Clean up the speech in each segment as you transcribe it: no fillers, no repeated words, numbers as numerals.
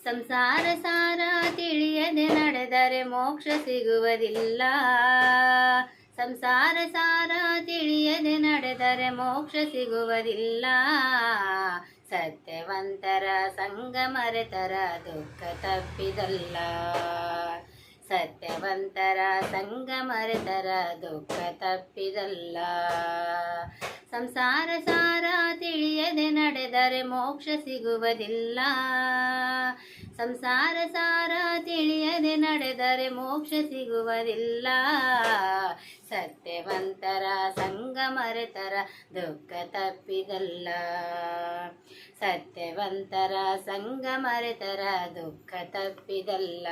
ಸಂಸಾರ ಸಾರ ತಿಳಿಯದೆ ನಡೆದರೆ ಮೋಕ್ಷ ಸಿಗುವುದಿಲ್ಲ. ಸಂಸಾರ ಸಾರ ತಿಳಿಯದೆ ನಡೆದರೆ ಮೋಕ್ಷ ಸಿಗುವುದಿಲ್ಲ. ಸತ್ಯವಂತರ ಸಂಗ ಮರೆತರ ದುಃಖ ತಪ್ಪಿದಲ್ಲ. ಸತ್ಯವಂತರ ಸಂಗ ಮರೆತರ ದುಃಖ ತಪ್ಪಿದಲ್ಲ. ಸಂಸಾರ ಸಾರ ತಿಳಿಯದೆ ನಡೆದರೆ ಮೋಕ್ಷ ಸಿಗುವುದಿಲ್ಲ. ಸಂಸಾರ ಸಾರ ತಿಳಿಯದೆ ನಡೆದರೆ ಮೋಕ್ಷ ಸಿಗುವುದಿಲ್ಲ. ಸತ್ಯವಂತರ ಸಂಗ ಮರೆತರ ದುಃಖ ತಪ್ಪಿದಲ್ಲ. ಸತ್ಯವಂತರ ಸಂಗ ಮರೆತರ ದುಃಖ ತಪ್ಪಿದಲ್ಲ.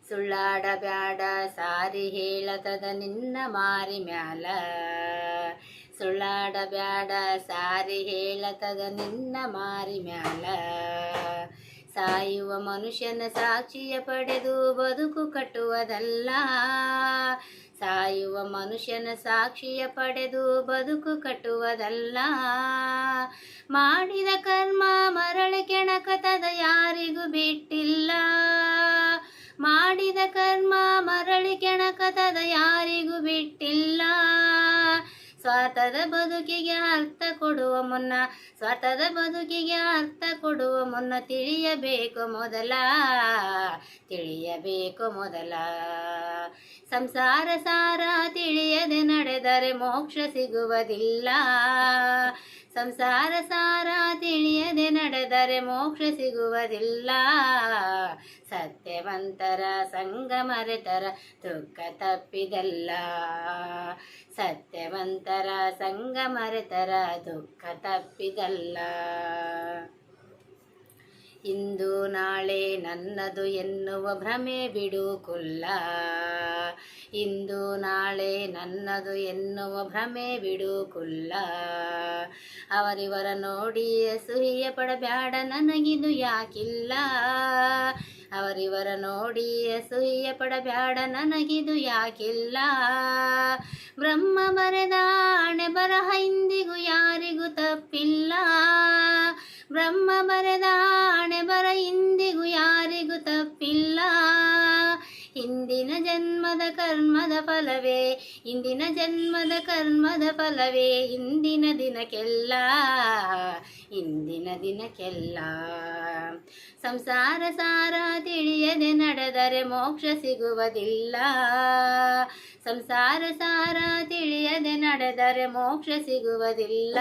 ಸುಳ್ಳಾಡಬ್ಯಾಡ ಸಾರಿ ಹೇಳತದ ನಿನ್ನ ಮಾರಿ ಮ್ಯಾಲ. ಸುಳ್ಳಾಡಬ್ಯಾಡ ಸಾರಿ ಹೇಳತದ ನಿನ್ನ ಮಾರಿ ಮ್ಯಾಲ. ಸಾಯುವ ಮನುಷ್ಯನ ಸಾಕ್ಷಿಯ ಪಡೆದು ಬದುಕು ಕಟ್ಟುವುದಲ್ಲ. ಸಾಯುವ ಮನುಷ್ಯನ ಸಾಕ್ಷಿಯ ಪಡೆದು ಬದುಕು ಕಟ್ಟುವುದಲ್ಲ. ಮಾಡಿದ ಕರ್ಮ ಮರಳಿ ಕೆಣಕತದ ಯಾರಿಗೂ ಬಿಟ್ಟಿಲ್ಲ. ಮಾಡಿದ ಕರ್ಮ ಮರಳಿ ಕೆಣಕತದ ಯಾರಿಗೂ ಬಿಟ್ಟಿಲ್ಲ. ಸ್ವಾರ್ಥದ ಬದುಕಿಗೆ ಅರ್ಥ ಕೊಡುವ ಮುನ್ನ, ಸ್ವಾರ್ಥದ ಬದುಕಿಗೆ ಅರ್ಥ ಕೊಡುವ ಮುನ್ನ ತಿಳಿಯಬೇಕು ಮೊದಲ, ತಿಳಿಯಬೇಕು ಮೊದಲ. ಸಂಸಾರ ಸಾರ ತಿಳಿಯದೆ ನಡೆದರೆ ಮೋಕ್ಷ ಸಿಗುವುದಿಲ್ಲ. ಸಂಸಾರ ಸಾರ ತಿಳಿಯದೆ ನಡೆದರೆ ಮೋಕ್ಷ ಸಿಗುವುದಿಲ್ಲ. ಸತ್ಯವಂತರ ಸಂಗ ಮರೆತರ ದುಃಖ ತಪ್ಪಿದಲ್ಲ. ಸತ್ಯವಂತರ ಸಂಗ ಮರೆತರ ದುಃಖ ತಪ್ಪಿದಲ್ಲ. ಇಂದು ನಾಳೆ ನನ್ನದು ಎನ್ನುವ ಭ್ರಮೆ ಬಿಡು ಕುಲ್ಲ. ಇಂದು ನಾಳೆ ನನ್ನದು ಎನ್ನುವ ಭ್ರಮೆ ಬಿಡು ಕುಲ್ಲ. ಅವರಿವರ ನೋಡಿ ಅಸೂಯೆ ಪಡಬ್ಯಾಡ ನನಗಿದು ಯಾಕಿಲ್ಲ. ಅವರಿವರ ನೋಡಿ ಅಸೂಯೆ ಪಡಬ್ಯಾಡ ನನಗಿದು ಯಾಕಿಲ್ಲ. ಬ್ರಹ್ಮ ಬರೆದ ಹಣೆ ಬರಹ ಇಂದಿಗೂ ಯಾರಿಗೂ ತಪ್ಪಿಲ್ಲ. ಬ್ರಹ್ಮ ಬರೆದ ಹಣೆ ಬರ ಇಂದಿಗೂ ಯಾರಿಗೂ ತಪ್ಪಿಲ್ಲ. ಇಂದಿನ ಜನ್ಮದ ಕರ್ಮದ ಫಲವೇ, ಇಂದಿನ ಜನ್ಮದ ಕರ್ಮದ ಫಲವೇ ಇಂದಿನ ದಿನಕ್ಕೆಲ್ಲ, ಇಂದಿನ ದಿನಕ್ಕೆಲ್ಲ. ಸಂಸಾರ ಸಾರ ತಿಳಿಯದೆ ನಡೆದರೆ ಮೋಕ್ಷ ಸಿಗುವುದಿಲ್ಲ. ಸಂಸಾರ ಸಾರ ತಿಳಿಯದೆ ನಡೆದರೆ ಮೋಕ್ಷ ಸಿಗುವುದಿಲ್ಲ.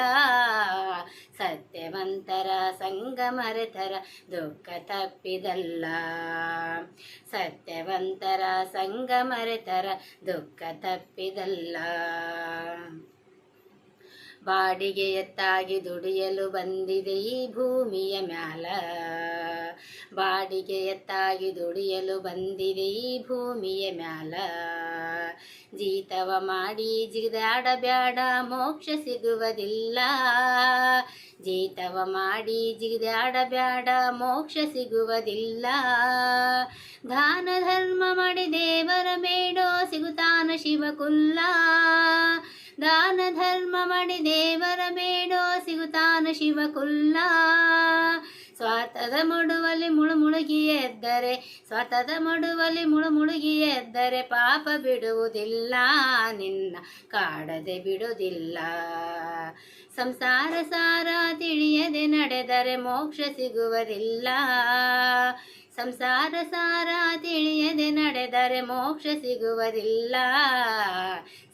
ಸತ್ಯವಂತರ ಸಂಗ ಮರೆತರ ದುಃಖ ತಪ್ಪಿದಲ್ಲ. ಸತ್ಯವಂತರ ಸಂಗ ಮರೆತರ ದುಃಖ ತಪ್ಪಿದಲ್ಲ. ಬಾಡಿಗೆ ಎತ್ತಾಗಿ ದುಡಿಯಲು ಬಂದಿದೆ ಈ ಭೂಮಿಯ ಮ್ಯಾಲ. ಬಾಡಿಗೆ ಎತ್ತಾಗಿ ದುಡಿಯಲು ಬಂದಿದೆ ಈ ಭೂಮಿಯ ಮ್ಯಾಲ. ಜೀತವ ಮಾಡಿ ಜಿಗಿದಾಡಬ್ಯಾಡ ಮೋಕ್ಷ ಸಿಗುವುದಿಲ್ಲ. ಜೀತವ ಮಾಡಿ ಜಿಗಿದಾಡಬ್ಯಾಡ ಮೋಕ್ಷ ಸಿಗುವುದಿಲ್ಲ. ದಾನ ಧರ್ಮ ಮಾಡಿ ದೇವರ ಬೇಡೋ ಸಿಗುತ್ತಾನ ಶಿವಕುಲ್ಲ. ದಾನ ಧರ್ಮ ಮಾಡಿ ದೇವರ ಬೇಡೋ ಸಿಗುತ್ತಾನ ಶಿವಕುಲ್ಲ. ಸ್ವಾರ್ಥದ ಮಡುವಲ್ಲಿ ಮುಳುಮುಳುಗಿ ಎದ್ದರೆ, ಸ್ವಾರ್ಥದ ಮಡುವಲ್ಲಿ ಮುಳುಮುಳುಗಿ ಎದ್ದರೆ ಪಾಪ ಬಿಡುವುದಿಲ್ಲ, ನಿನ್ನ ಕಾಡದೆ ಬಿಡುವುದಿಲ್ಲ. ಸಂಸಾರ ಸಾರ ತಿಳಿಯದೆ ನಡೆದರೆ ಮೋಕ್ಷ ಸಿಗುವುದಿಲ್ಲ. ಸಂಸಾರ ಸಾರ ತಿಳಿಯದೆ ನಡೆದರೆ ಮೋಕ್ಷ ಸಿಗುವುದಿಲ್ಲ.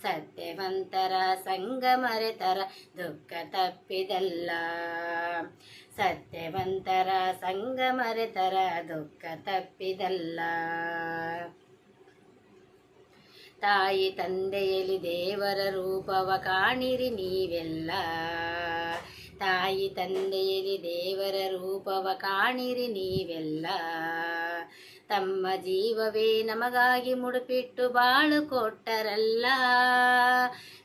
ಸತ್ಯವಂತರ ಸಂಗ ಮರೆತರ ದುಃಖ ತಪ್ಪಿದಲ್ಲ. ಸತ್ಯವಂತರ ಸಂಗ ಮರೆತರ ದುಃಖ ತಪ್ಪಿದಲ್ಲ. ತಾಯಿ ತಂದೆಯಲ್ಲಿ ದೇವರ ರೂಪವ ಕಾಣಿರಿ ನೀವೆಲ್ಲ. ತಾಯಿ ತಂದೆಯಲ್ಲಿ ದೇವರ ರೂಪವ ಕಾಣಿರಿ ನೀವೆಲ್ಲ. ತಮ್ಮ ಜೀವವೇ ನಮಗಾಗಿ ಮುಡುಪಿಟ್ಟು ಬಾಳು ಕೊಟ್ಟರಲ್ಲ.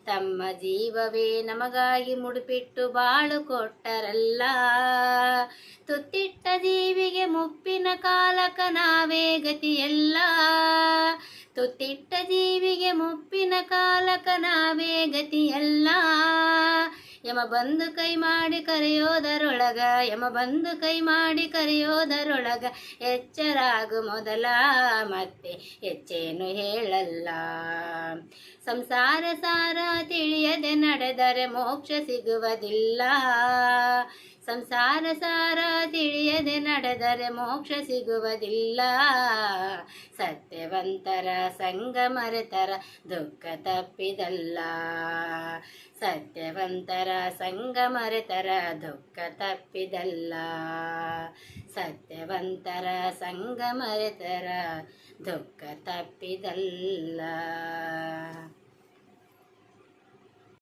ತಮ್ಮ ಜೀವವೇ ನಮಗಾಗಿ ಮುಡುಪಿಟ್ಟು ಬಾಳು ಕೊಟ್ಟರಲ್ಲ. ತುತ್ತಿಟ್ಟ ಜೀವಿಗೆ ಮುಪ್ಪಿನ ಕಾಲಕ ನಾವೇ ಗತಿಯಲ್ಲ. ತುತ್ತಿಟ್ಟ ಜೀವಿಗೆ ಮುಪ್ಪಿನ ಕಾಲಕ ನಾವೇ ಗತಿಯಲ್ಲ. ಯಮ ಬಂದು ಕೈ ಮಾಡಿ ಕರೆಯೋದರೊಳಗ ಯಮ ಬಂದು ಕೈ ಮಾಡಿ ಕರೆಯೋದರೊಳಗ ಎಚ್ಚರಾಗು ಮೊದಲ ಮತ್ತೆ ಹೆಚ್ಚೇನು ಹೇಳಲ್ಲ. ಸಂಸಾರ ಸಾರ ತಿಳಿಯದೆ ನಡೆದರೆ ಮೋಕ್ಷ ಸಿಗುವುದಿಲ್ಲ. ಸಂಸಾರ ಸಾರ ತಿಳಿಯದೆ ನಡೆದರೆ ಮೋಕ್ಷ ಸಿಗುವುದಿಲ್ಲ. ಸತ್ಯವಂತರ ಸಂಗ ಮರೆತರ ದುಃಖ ತಪ್ಪಿದಲ್ಲ. ಸತ್ಯವಂತರ ಸಂಗ ಮರೆತರ ದುಃಖ ತಪ್ಪಿದಲ್ಲ. ಸತ್ಯವಂತರ ಸಂಗ ಮರೆತರ ದುಃಖ ತಪ್ಪಿದಲ್ಲ.